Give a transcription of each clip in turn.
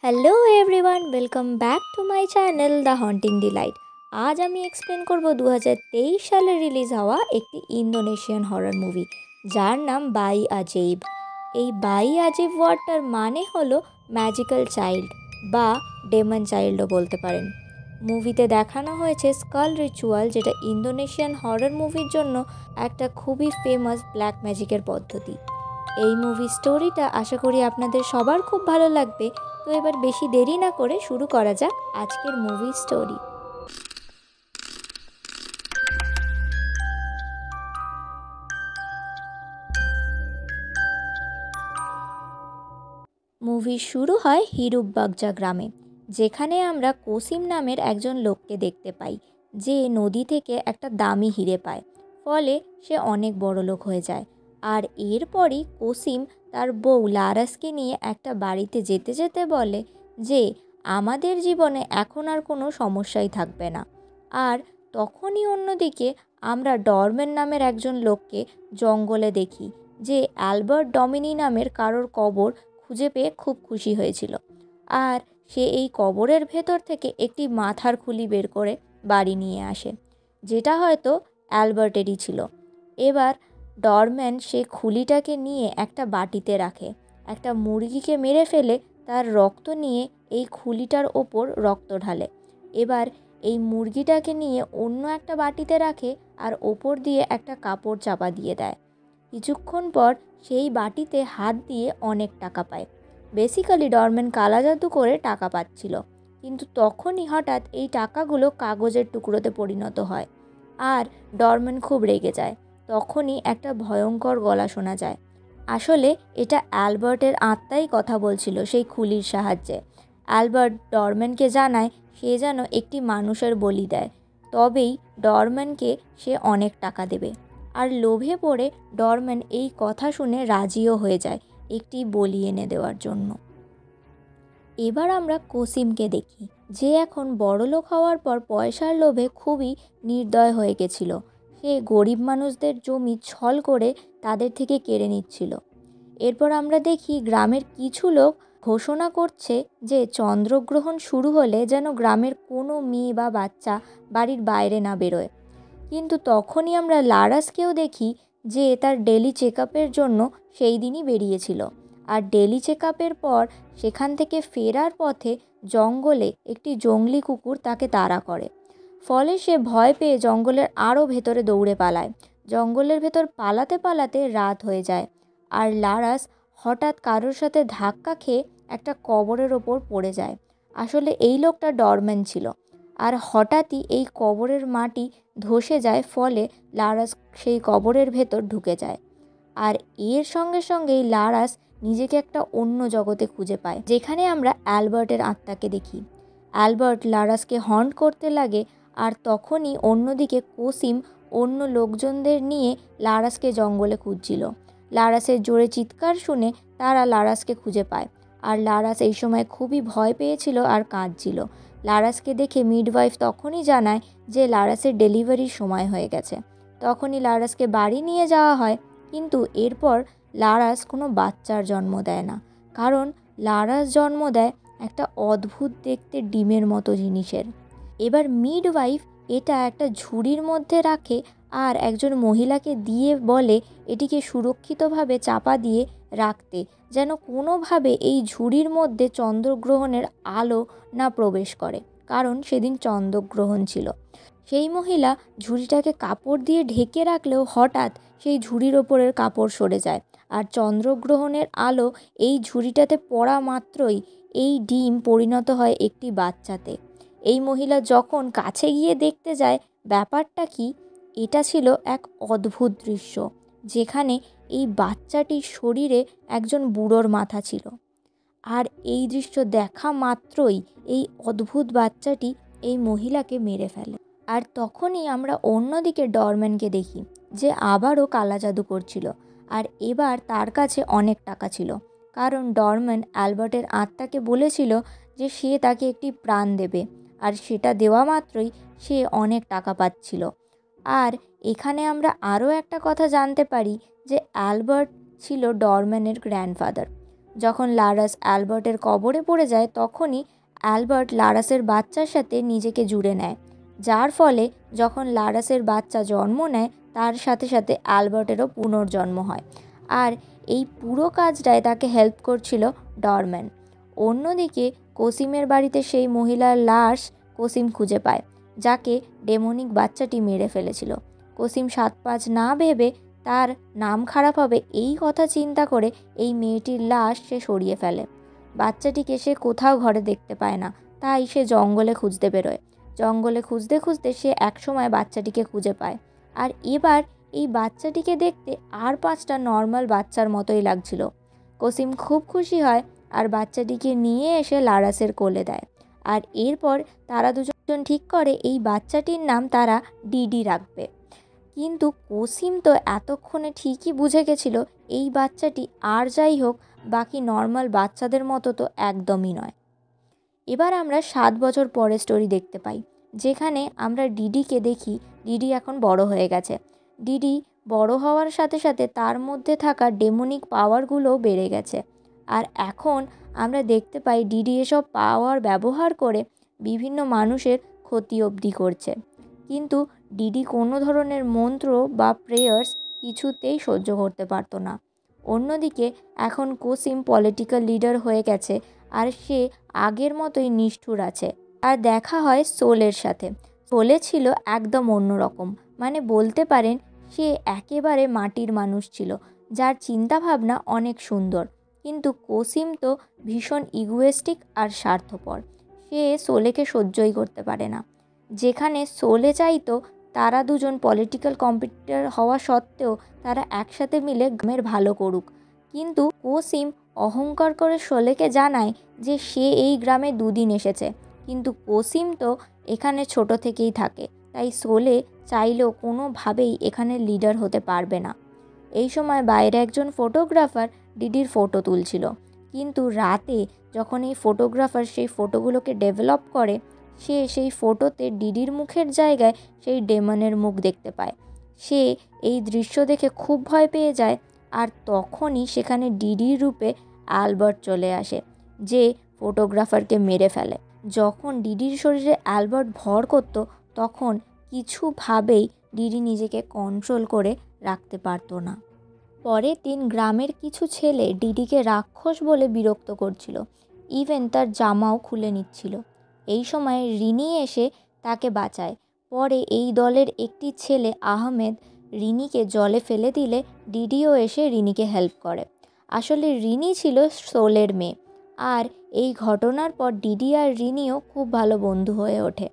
Hello everyone, welcome back to my channel The Haunting Delight. আজ আমি explain করব 2023 সালে রিলিজ হওয়া একটি ইন্দোনেশিয়ান হরর মুভি যার নাম বাই আজেইব। এই বাই আজেইব ওয়ার্ডটার মানে হলো ম্যাজিক্যাল চাইল্ড বা ডেমন চাইল্ডও বলতে পারেন। মুভিতে দেখানো হয়েছে স্কাল রিচুয়াল, যেটা ইন্দোনেশিয়ান হরর মুভির জন্য একটা খুবই ফেমাস ব্ল্যাক ম্যাজিকের পদ্ধতি। এই মুভি স্টোরিটা আশা করি আপনাদের সবার খুব ভালো লাগবে। তো এবার বেশি দেরি না করে শুরু করা যাক আজকের মুভি স্টোরি। মুভি শুরু হয় হিরুব্বাগজা গ্রামে, যেখানে আমরা কোসিম নামের একজন লোককে দেখতে পাই যে নদী থেকে একটা দামি হিরে পায়। ফলে সে অনেক বড় লোক হয়ে যায়। আর এরপরই কোসিম তার বউ লারাসকে নিয়ে একটা বাড়িতে যেতে যেতে বলে যে আমাদের জীবনে এখন আর কোনো সমস্যাই থাকবে না। আর তখনই অন্যদিকে আমরা ডরম্যান নামের একজন লোককে জঙ্গলে দেখি, যে অ্যালবার্ট ডমিনি নামের কারোর কবর খুঁজে পেয়ে খুব খুশি হয়েছিল। আর সে এই কবরের ভেতর থেকে একটি মাথার খুলি বের করে বাড়ি নিয়ে আসে, যেটা হয়তো অ্যালবার্টেরই ছিল। এবার ডরম্যান সে খুলিটাকে নিয়ে একটা বাটিতে রাখে, একটা মুরগিকে মেরে ফেলে তার রক্ত নিয়ে এই খুলিটার ওপর রক্ত ঢালে। এবার এই মুরগিটাকে নিয়ে অন্য একটা বাটিতে রাখে আর ওপর দিয়ে একটা কাপড় চাপা দিয়ে দেয়। কিছুক্ষণ পর সেই বাটিতে হাত দিয়ে অনেক টাকা পায়। বেসিক্যালি ডরম্যান কালা জাদু করে টাকা পাচ্ছিল, কিন্তু তখনই হঠাৎ এই টাকাগুলো কাগজের টুকরোতে পরিণত হয় আর ডরম্যান খুব রেগে যায়। তখনই একটা ভয়ঙ্কর গলা শোনা যায়। আসলে এটা অ্যালবার্টের আত্মাই কথা বলছিল সেই খুলির সাহায্যে। অ্যালবার্ট ডরম্যানকে জানায় সে যেন একটি মানুষের বলি দেয়, তবেই ডরম্যানকে সে অনেক টাকা দেবে। আর লোভে পড়ে ডরম্যান এই কথা শুনে রাজিও হয়ে যায় একটি বলি এনে দেওয়ার জন্য। এবার আমরা কোসিমকে দেখি, যে এখন বড়লোক হওয়ার পর পয়সার লোভে খুবই নির্দয় হয়ে গেছিল। সে গরিব মানুষদের জমি ছল করে তাদের থেকে কেড়ে নিচ্ছিল। এরপর আমরা দেখি গ্রামের কিছু লোক ঘোষণা করছে যে চন্দ্রগ্রহণ শুরু হলে যেন গ্রামের কোনো মেয়ে বা বাচ্চা বাড়ির বাইরে না বেরোয়। কিন্তু তখনই আমরা লারাসকেও দেখি যে তার ডেলি চেক আপের জন্য সেই দিনই বেরিয়েছিল। আর ডেলি চেক আপের পর সেখান থেকে ফেরার পথে জঙ্গলে একটি জংলি কুকুর তাকে তাড়া করে। ফলে সে ভয় পেয়ে জঙ্গলের আরও ভেতরে দৌড়ে পালায়। জঙ্গলের ভেতর পালাতে পালাতে রাত হয়ে যায় আর লারাস হঠাৎ কারোর সাথে ধাক্কা খেয়ে একটা কবরের ওপর পড়ে যায়। আসলে এই লোকটা ডরম্যান ছিল। আর হঠাৎই এই কবরের মাটি ধসে যায়, ফলে লারাস সেই কবরের ভেতর ঢুকে যায়। আর এর সঙ্গে সঙ্গেই লারাস নিজেকে একটা অন্য জগতে খুঁজে পায়, যেখানে আমরা অ্যালবার্টের আত্মাকে দেখি। অ্যালবার্ট লারাসকে হন্ট করতে লাগে। আর তখনই অন্যদিকে কোসিম অন্য লোকজনদের নিয়ে লারাসকে জঙ্গলে খুঁজছিল। লারাসের জোরে চিৎকার শুনে তারা লারাসকে খুঁজে পায়। আর লারাস এই সময় খুবই ভয় পেয়েছিল আর কাঁদছিল। লারাসকে দেখে মিডওয়াইফ তখনই জানায় যে লারাসের ডেলিভারির সময় হয়ে গেছে। তখনই লারাসকে বাড়ি নিয়ে যাওয়া হয়, কিন্তু এরপর লারাস কোনো বাচ্চার জন্ম দেয় না, কারণ লারাস জন্ম দেয় একটা অদ্ভুত দেখতে ডিমের মতো জিনিসের। এবার মিডওয়াইফ এটা একটা ঝুড়ির মধ্যে রাখে আর একজন মহিলাকে দিয়ে বলে এটিকে সুরক্ষিতভাবে চাপা দিয়ে রাখতে, যেন কোনোভাবে এই ঝুড়ির মধ্যে চন্দ্রগ্রহণের আলো না প্রবেশ করে, কারণ সেদিন চন্দ্রগ্রহণ ছিল। সেই মহিলা ঝুড়িটাকে কাপড় দিয়ে ঢেকে রাখলেও হঠাৎ সেই ঝুড়ির ওপরের কাপড় সরে যায় আর চন্দ্রগ্রহণের আলো এই ঝুড়িটাতে পড়া মাত্রই এই ডিম পরিণত হয় একটি বাচ্চাতে। এই মহিলা যখন কাছে গিয়ে দেখতে যায় ব্যাপারটা কি, এটা ছিল এক অদ্ভুত দৃশ্য, যেখানে এই বাচ্চাটির শরীরে একজন বুড়োর মাথা ছিল। আর এই দৃশ্য দেখা মাত্রই এই অদ্ভুত বাচ্চাটি এই মহিলাকে মেরে ফেলে। আর তখনই আমরা অন্যদিকে ডরম্যানকে দেখি, যে আবারও কালা জাদু করছিল। আর এবার তার কাছে অনেক টাকা ছিল, কারণ ডরম্যান অ্যালবার্টের আত্মাকে বলেছিল যে সে তাকে একটি প্রাণ দেবে, আর সেটা দেওয়া মাত্রই সে অনেক টাকা পাচ্ছিল। আর এখানে আমরা আরও একটা কথা জানতে পারি যে অ্যালবার্ট ছিল ডরম্যানের গ্র্যান্ডফাদার। যখন লারাস অ্যালবার্টের কবরে পড়ে যায় তখনই অ্যালবার্ট লারাসের বাচ্চার সাথে নিজেকে জুড়ে নেয়, যার ফলে যখন লারাসের বাচ্চা জন্ম নেয় তার সাথে সাথে অ্যালবার্টেরও পুনর্জন্ম হয়। আর এই পুরো কাজটায় তাকে হেল্প করছিল ডরম্যান। অন্যদিকে কোসিমের বাড়িতে সেই মহিলার লাশ কোসিম খুঁজে পায়, যাকে ডেমনিক বাচ্চাটি মেরে ফেলেছিল। কোসিম 7-5 না ভেবে তার নাম খারাপ হবে এই কথা চিন্তা করে এই মেয়েটির লাশ সে সরিয়ে ফেলে। বাচ্চাটিকে সে কোথাও ঘরে দেখতে পায় না, তাই সে জঙ্গলে খুঁজতে বেরোয়। জঙ্গলে খুঁজতে খুঁজতে সে একসময় বাচ্চাটিকে খুঁজে পায়। আর এবার এই বাচ্চাটিকে দেখতে আর 5টা নর্মাল বাচ্চার মতোই লাগছিল। কোসিম খুব খুশি হয় আর বাচ্চাটিকে নিয়ে এসে লারাসের কোলে দেয়। আর এরপর তারা দুজন ঠিক করে এই বাচ্চাটির নাম তারা ডিডি রাখবে। কিন্তু কোসিম তো এতক্ষণে ঠিকই বুঝে গেছিল এই বাচ্চাটি আর যাই হোক বাকি নর্মাল বাচ্চাদের মতো তো একদমই নয়। এবার আমরা 7 বছর পরে স্টোরি দেখতে পাই, যেখানে আমরা ডিডিকে দেখি ডিডি এখন বড় হয়ে গেছে। ডিডি বড় হওয়ার সাথে সাথে তার মধ্যে থাকা ডেমনিক পাওয়ারগুলোও বেড়ে গেছে। আর এখন আমরা দেখতে পাই ডিডি এসব পাওয়ার ব্যবহার করে বিভিন্ন মানুষের ক্ষতি অবধি করছে। কিন্তু ডিডি কোনো ধরনের মন্ত্র বা প্রেয়ার্স কিছুতেই সহ্য করতে পারতো না। অন্যদিকে এখন কোসিম পলিটিক্যাল লিডার হয়ে গেছে আর সে আগের মতোই নিষ্ঠুর আছে। আর দেখা হয় সোলের সাথে। সোলে ছিল একদম অন্যরকম, মানে বলতে পারেন সে একেবারে মাটির মানুষ ছিল, যার চিন্তাভাবনা অনেক সুন্দর। কিন্তু কোসিম তো ভীষণ ইগোয়েস্টিক আর স্বার্থপর। সে সোলেকে সহ্যই করতে পারে না। যেখানে সোলে চাইতো তারা দুজন পলিটিক্যাল কম্পিটিটর হওয়া সত্ত্বেও তারা একসাথে মিলে গ্রামের ভালো করুক, কিন্তু কোসিম অহংকার করে সোলেকে জানায় যে সে এই গ্রামে 2 দিন এসেছে, কিন্তু কোসিম তো এখানে ছোট থেকেই থাকে, তাই সোলে চাইলেও কোনোভাবেই এখানে লিডার হতে পারবে না। এই সময় বাইরে একজন ফটোগ্রাফার ডিডির ফটো তুলছিল, কিন্তু রাতে যখন এই ফটোগ্রাফার সেই ফটোগুলোকে ডেভেলপ করে সে সেই ফটোতে ডিডির মুখের জায়গায় সেই ডেমনের মুখ দেখতে পায়। সে এই দৃশ্য দেখে খুব ভয় পেয়ে যায়। আর তখনই সেখানে ডিডির রূপে অ্যালবার্ট চলে আসে, যে ফটোগ্রাফারকে মেরে ফেলে। যখন ডিডির শরীরে অ্যালবার্ট ভর করত তখন কিছুভাবেই ডিডি নিজেকে কন্ট্রোল করে রাখতে পারতো না। পরের দিন গ্রামের কিছু ছেলে ডিডিকে রাক্ষস বলে বিরক্ত করছিল, ইভেন তার জামাও খুলে নিচ্ছিল। এই সময় রিনি এসে তাকে বাঁচায়। পরে এই দলের একটি ছেলে আহমেদ রিনিকে জলে ফেলে দিলে ডিডিও এসে রিনিকে হেল্প করে। আসলে রিনি ছিল সোলের মেয়ে। আর এই ঘটনার পর ডিডি আর রিনিও খুব ভালো বন্ধু হয়ে ওঠে।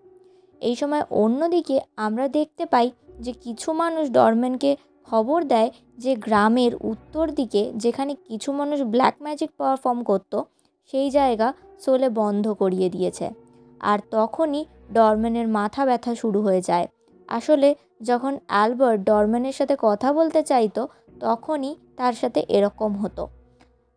এই সময় অন্যদিকে আমরা দেখতে পাই যে কিছু মানুষ ডরম্যানকে খবর দেয় যে গ্রামের উত্তর দিকে যেখানে কিছু মানুষ ব্ল্যাক ম্যাজিক পারফর্ম করতো সেই জায়গা সোলে বন্ধ করিয়ে দিয়েছে। আর তখনই ডরম্যানের মাথা ব্যথা শুরু হয়ে যায়। আসলে যখন অ্যালবার্ট ডরম্যানের সাথে কথা বলতে চাইতো তখনই তার সাথে এরকম হতো।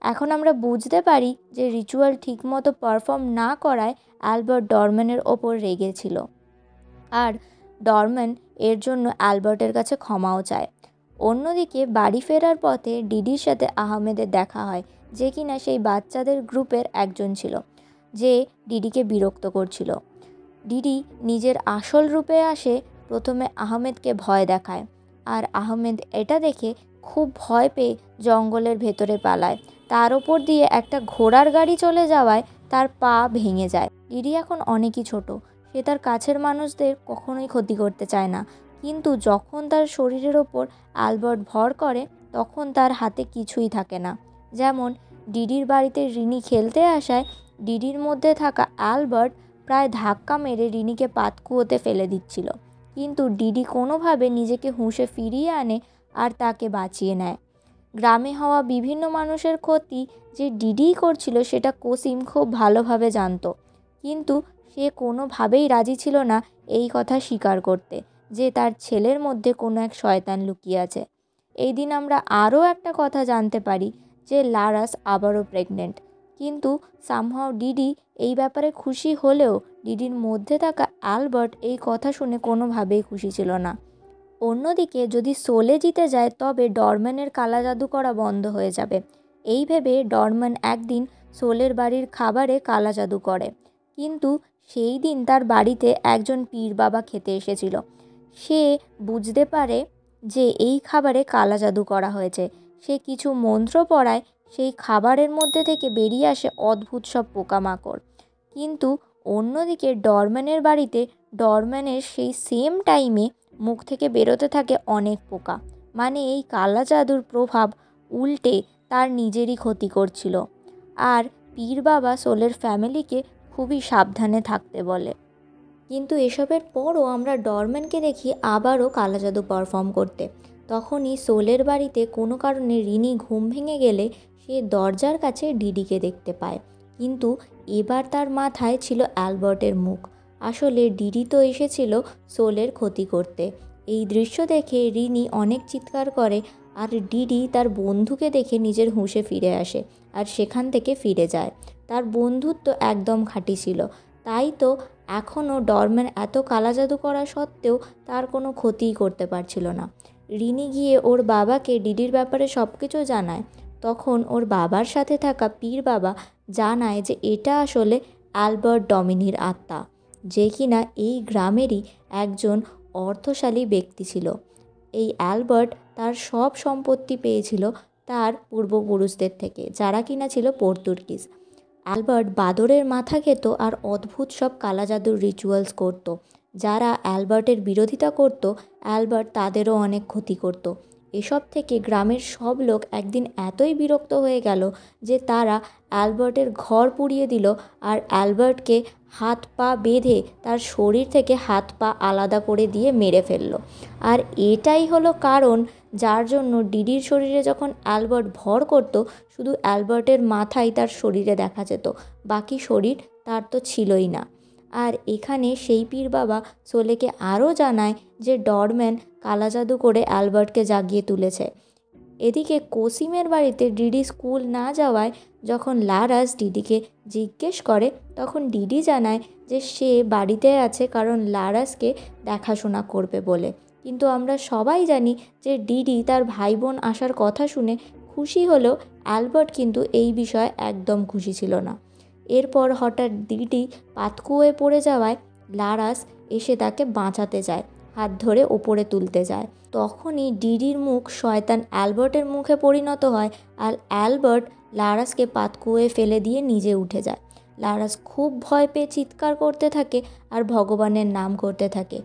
এখন আমরা বুঝতে পারি যে রিচুয়াল ঠিকমতো পারফর্ম না করায় অ্যালবার্ট ডরম্যানের ওপর রেগেছিল। আর ডরম্যান এর জন্য অ্যালবার্টের কাছে ক্ষমাও চায়। অন্যদিকে বাড়ি ফেরার পথে ডিডির সাথে আহমেদের দেখা হয়, যে কিনা সেই বাচ্চাদের গ্রুপের একজন ছিল, যে ডিডিকে বিরক্ত করছিল। ডিডি নিজের আসল রূপে আসে, প্রথমে আহমেদকে ভয় দেখায়। আর আহমেদ এটা দেখে খুব ভয় পেয়ে জঙ্গলের ভেতরে পালায়। তার ওপর দিয়ে একটা ঘোড়ার গাড়ি চলে যাওয়ায় তার পা ভেঙে যায়। ডিডি এখন অনেকই ছোট, সে তার কাছের মানুষদের কখনোই ক্ষতি করতে চায় না, কিন্তু যখন তার শরীরের ওপর অ্যালবার্ট ভর করে তখন তার হাতে কিছুই থাকে না। যেমন ডিডির বাড়িতে রিনি খেলতে আসায় ডিডির মধ্যে থাকা অ্যালবার্ট প্রায় ধাক্কা মেরে রিনিকে পাতকুয়োতে ফেলে দিচ্ছিল, কিন্তু ডিডি কোনোভাবে নিজেকে হুঁশে ফিরিয়ে আনে আর তাকে বাঁচিয়ে নেয়। গ্রামে হওয়া বিভিন্ন মানুষের ক্ষতি যে ডিডিই করছিল সেটা কোসিম খুব ভালোভাবে জানতো, কিন্তু সে কোনোভাবেই রাজি ছিল না এই কথা স্বীকার করতে যে তার ছেলের মধ্যে কোনো এক শয়তান লুকিয়ে আছে। এই দিন আমরা আরও একটা কথা জানতে পারি যে লারাস আবারও প্রেগনেন্ট, কিন্তু সামহাও ডিডি এই ব্যাপারে খুশি হলেও ডিডির মধ্যে থাকা অ্যালবার্ট এই কথা শুনে কোনোভাবেই খুশি ছিল না। অন্যদিকে যদি সোলে জিতে যায় তবে ডরম্যানের কালা জাদু করা বন্ধ হয়ে যাবে। এই ভেবে ডরম্যান একদিন সোলের বাড়ির খাবারে কালা জাদু করে, কিন্তু সেই দিন তার বাড়িতে একজন পীর বাবা খেতে এসেছিল। সে বুঝতে পারে যে এই খাবারে কালা জাদু করা হয়েছে। সে কিছু মন্ত্র পড়ায় সেই খাবারের মধ্যে থেকে বেরিয়ে আসে অদ্ভুত সব পোকামাকড়। কিন্তু অন্যদিকে ডরম্যানের বাড়িতে ডরম্যানের সেই সেম টাইমে মুখ থেকে বেরোতে থাকে অনেক পোকা। মানে এই কালা জাদুর প্রভাব উল্টে তার নিজেরই ক্ষতি করছিল। আর পীর বাবা সোলের ফ্যামিলিকে খুবই সাবধানে থাকতে বলে। কিন্তু এসবের পরও আমরা ডরম্যানকে দেখি আবারও কালা জাদু পারফর্ম করতে। তখনই সোলের বাড়িতে কোনো কারণে রিনি ঘুম ভেঙে গেলে সে দরজার কাছে ডিডিকে দেখতে পায়, কিন্তু এবার তার মাথায় ছিল অ্যালবার্টের মুখ। আসলে ডিডি তো এসেছিল সোলের ক্ষতি করতে। এই দৃশ্য দেখে রিনি অনেক চিৎকার করে, আর ডিডি তার বন্ধুকে দেখে নিজের হুঁশে ফিরে আসে আর সেখান থেকে ফিরে যায়। তার বন্ধুত্ব একদম খাঁটি ছিল, তাই তো এখনও ডরম্যান এত কালা জাদু করা সত্ত্বেও তার কোনো ক্ষতিই করতে পারছিল না। রিনি গিয়ে ওর বাবাকে ডিডির ব্যাপারে সব কিছু জানায়। তখন ওর বাবার সাথে থাকা পীর বাবা জানায় যে এটা আসলে অ্যালবার্ট ডমিনির আত্মা, যে কিনা এই গ্রামেরই একজন অর্থশালী ব্যক্তি ছিল। এই অ্যালবার্ট তার সব সম্পত্তি পেয়েছিল তার পূর্বপুরুষদের থেকে, যারা কিনা ছিল পর্তুগিজ। অ্যালবার্ট বাদরের মাথা খেত আর অদ্ভুত সব কালা জাদুর রিচুয়ালস করত। যারা অ্যালবার্টের বিরোধিতা করত, অ্যালবার্ট তাদেরও অনেক ক্ষতি করত। এসব থেকে গ্রামের সব লোক একদিন এতই বিরক্ত হয়ে গেল যে তারা অ্যালবার্টের ঘর পুড়িয়ে দিল আর অ্যালবার্টকে হাত পা বেঁধে তার শরীর থেকে হাত পা আলাদা করে দিয়ে মেরে ফেলল। আর এটাই হলো কারণ যার জন্য ডিডির শরীরে যখন অ্যালবার্ট ভর করত, শুধু অ্যালবার্টের মাথাই তার শরীরে দেখা যেত, বাকি শরীর তার তো ছিলই না। আর এখানে সেই পীর বাবা সোলেকে আরও জানায় যে ডরম্যান কালা জাদু করে অ্যালবার্টকে জাগিয়ে তুলেছে। এদিকে কোসিমের বাড়িতে ডিডি স্কুল না যাওয়ায় যখন লারাস ডিডিকে জিজ্ঞেস করে, তখন ডিডি জানায় যে সে বাড়িতে আছে কারণ লারাসকে দেখাশোনা করবে বলে। কিন্তু আমরা সবাই জানি যে ডিডি তার ভাই বোন আসার কথা শুনে খুশি হলেও অ্যালবার্ট কিন্তু এই বিষয়ে একদম খুশি ছিল না। এরপর হঠাৎ ডিডি পাতকুয়োয় পড়ে যাওয়ায় লারাস এসে তাকে বাঁচাতে যায়, হাত ধরে ওপরে তুলতে যায়। তখনই ডিডির মুখ শয়তান অ্যালবার্টের মুখে পরিণত হয় আর অ্যালবার্ট লারাসকে পাতকুয়োয় ফেলে দিয়ে নিজে উঠে যায়। লারাস খুব ভয় পেয়ে চিৎকার করতে থাকে আর ভগবানের নাম করতে থাকে।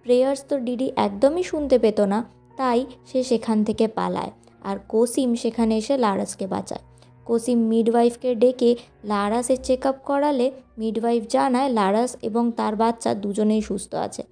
প্রেয়ার্স তো ডিডি একদমই শুনতে পেত না, তাই সে সেখান থেকে পালায়। আর কোসিম সেখানে এসে লারাসকে বাঁচায়। কোসিম মিডওয়াইফকে ডেকে লারাসের চেক আপ করালে মিডওয়াইফ জানায় লারাস এবং তার বাচ্চা দুজনেই সুস্থ আছে।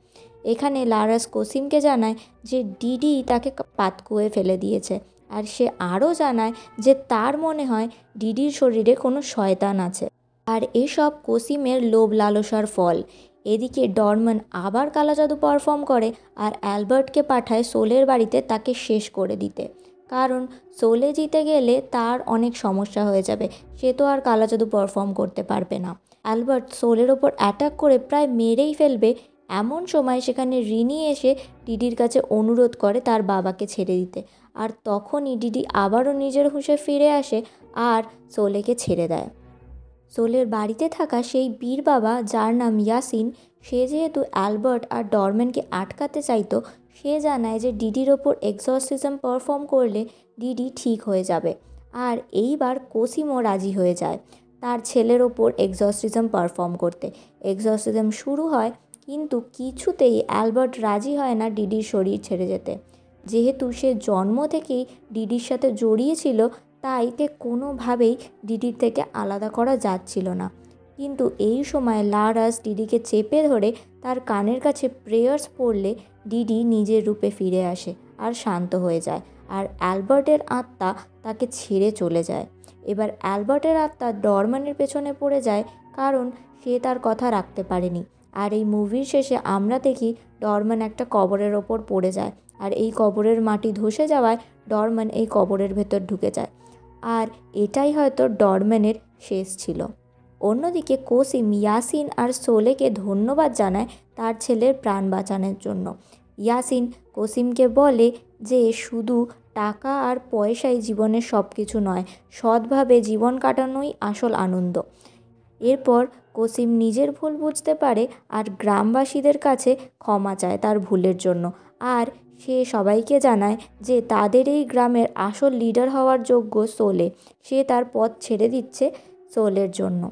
এখানে লারাস কোসিমকে জানায় যে ডিডি তাকে পাতকুয়োয় ফেলে দিয়েছে, আর সে আরও জানায় যে তার মনে হয় ডিডির শরীরে কোনো শয়তান আছে। আর এসব কোসিমের লোভ লালসার ফল। এদিকে ডরম্যান আবার কালা জাদু পারফর্ম করে আর অ্যালবার্টকে পাঠায় সোলের বাড়িতে তাকে শেষ করে দিতে, কারণ সোলে জিতে গেলে তার অনেক সমস্যা হয়ে যাবে, সে তো আর কালা জাদু পারফর্ম করতে পারবে না। অ্যালবার্ট সোলের ওপর অ্যাটাক করে প্রায় মেরেই ফেলবে, এমন সময় সেখানে রিনি এসে ডিডির কাছে অনুরোধ করে তার বাবাকে ছেড়ে দিতে। আর তখনই ডিডি আবারও নিজের হুঁশে ফিরে আসে আর সোলেকে ছেড়ে দেয়। সোলের বাড়িতে থাকা সেই পীর বাবা, যার নাম ইয়াসিন, সে যেহেতু অ্যালবার্ট আর ডরম্যানকে আটকাতে চাইতো, সে জানায় যে ডিডির ওপর এক্সর্সিজম পারফর্ম করলে ডিডি ঠিক হয়ে যাবে। আর এইবার কোসিমও রাজি হয়ে যায় তার ছেলের ওপর এক্সর্সিজম পারফর্ম করতে। এক্সর্সিজম শুরু হয়, কিন্তু কিছুতেই অ্যালবার্ট রাজি হয় না ডিডির শরীর ছেড়ে যেতে। যেহেতু সে জন্ম থেকেই ডিডির সাথে জড়িয়ে ছিল, তাই তে কোনোভাবেই ডিডির থেকে আলাদা করা যাচ্ছিল না। কিন্তু এই সময় লারাস ডিডিকে চেপে ধরে তার কানের কাছে প্রেয়ার্স পড়লে ডিডি নিজের রূপে ফিরে আসে আর শান্ত হয়ে যায়, আর অ্যালবার্টের আত্মা তাকে ছেড়ে চলে যায়। এবার অ্যালবার্টের আত্মা ডরম্যানের পেছনে পড়ে যায়, কারণ সে তার কথা রাখতে পারেনি। আর এই মুভির শেষে আমরা দেখি ডরম্যান একটা কবরের ওপর পড়ে যায়, আর এই কবরের মাটি ধসে যাওয়ায় ডরম্যান এই কবরের ভেতর ঢুকে যায়। আর এটাই হয়তো ডরম্যানের শেষ ছিল। অন্যদিকে কোসিম ইয়াসিন আর সোলেকে ধন্যবাদ জানায় তার ছেলের প্রাণ বাঁচানোর জন্য। ইয়াসিন কোসিমকে বলে যে শুধু টাকা আর পয়সাই জীবনের সব কিছু নয়, সৎভাবে জীবন কাটানোই আসল আনন্দ। এরপর কসিম নিজের ভুল বুঝতে পারে আর গ্রামবাসীদের কাছে ক্ষমা চায় তার ভুলের জন্য। আর সে সবাইকে জানায় যে তাদের এই গ্রামের আসল লিডার হওয়ার যোগ্য সোলে। সে তার পথ ছেড়ে দিচ্ছে সোলের জন্য।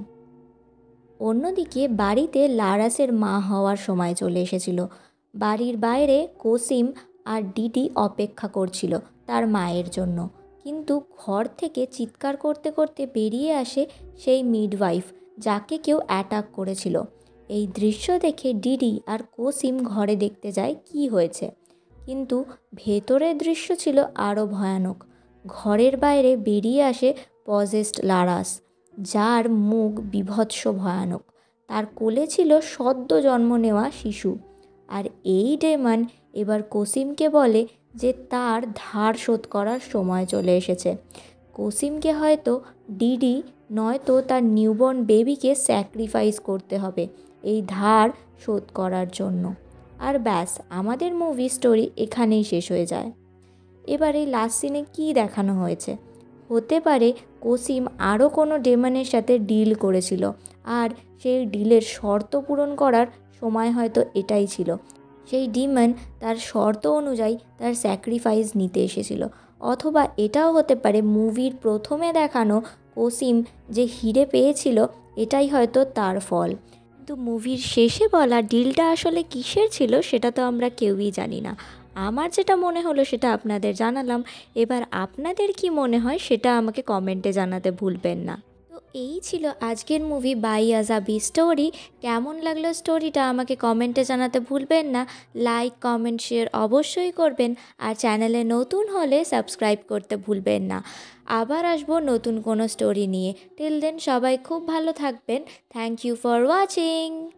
অন্যদিকে বাড়িতে লারাসের মা হওয়ার সময় চলে এসেছিল। বাড়ির বাইরে কসিম আর ডিডি অপেক্ষা করছিল তার মায়ের জন্য। কিন্তু ঘর থেকে চিৎকার করতে করতে বেরিয়ে আসে সেই মিডওয়াইফ, যাকে কেউ অ্যাটাক করেছিল। এই দৃশ্য দেখে ডিডি আর কসিম ঘরে দেখতে যায় কি হয়েছে। কিন্তু ভেতরের দৃশ্য ছিল আরও ভয়ানক। ঘরের বাইরে বেরিয়ে আসে পজেসড লারাস, যার মুখ বীভৎস ভয়ানক। তার কোলে ছিল সদ্য জন্ম নেওয়া শিশু। আর এই ডেমন এবার কসিমকে বলে যে তার ধার শোধ করার সময় চলে এসেছে। কসিমকে হয়তো ডিডি নয়তো তার নিউবর্ন বেবিকে স্যাক্রিফাইস করতে হবে এই ধার শোধ করার জন্য। আর ব্যাস, আমাদের মুভি স্টোরি এখানেই শেষ হয়ে যায়। এবার এই লাস্ট সিনে কী দেখানো হয়েছে? হতে পারে কসিম আরও কোনো ডেমনের সাথে ডিল করেছিল, আর সেই ডিলের শর্ত পূরণ করার সময় হয়তো এটাই ছিল। সেই ডিমন তার শর্ত অনুযায়ী তার স্যাক্রিফাইস নিতে এসেছিল। অথবা এটাও হতে পারে মুভির প্রথমে দেখানো কসিম যে হিরে পেয়েছিল এটাই হয়তো তার ফল। কিন্তু মুভির শেষে বলা ডিলটা আসলে কিসের ছিল সেটা তো আমরা কেউই জানি না। আমার যেটা মনে হলো সেটা আপনাদের জানালাম। এবার আপনাদের কি মনে হয় সেটা আমাকে কমেন্টে জানাতে ভুলবেন না। তো এই ছিল আজকের মুভি বাই আজাবি স্টোরি। কেমন লাগলো স্টোরিটা আমাকে কমেন্টে জানাতে ভুলবেন না। লাইক, কমেন্ট, শেয়ার অবশ্যই করবেন। আর চ্যানেলে নতুন হলে সাবস্ক্রাইব করতে ভুলবেন না। আবার আসবো নতুন কোনো স্টোরি নিয়ে। টিল দেন সবাই খুব ভালো থাকবেন। Thank you for watching.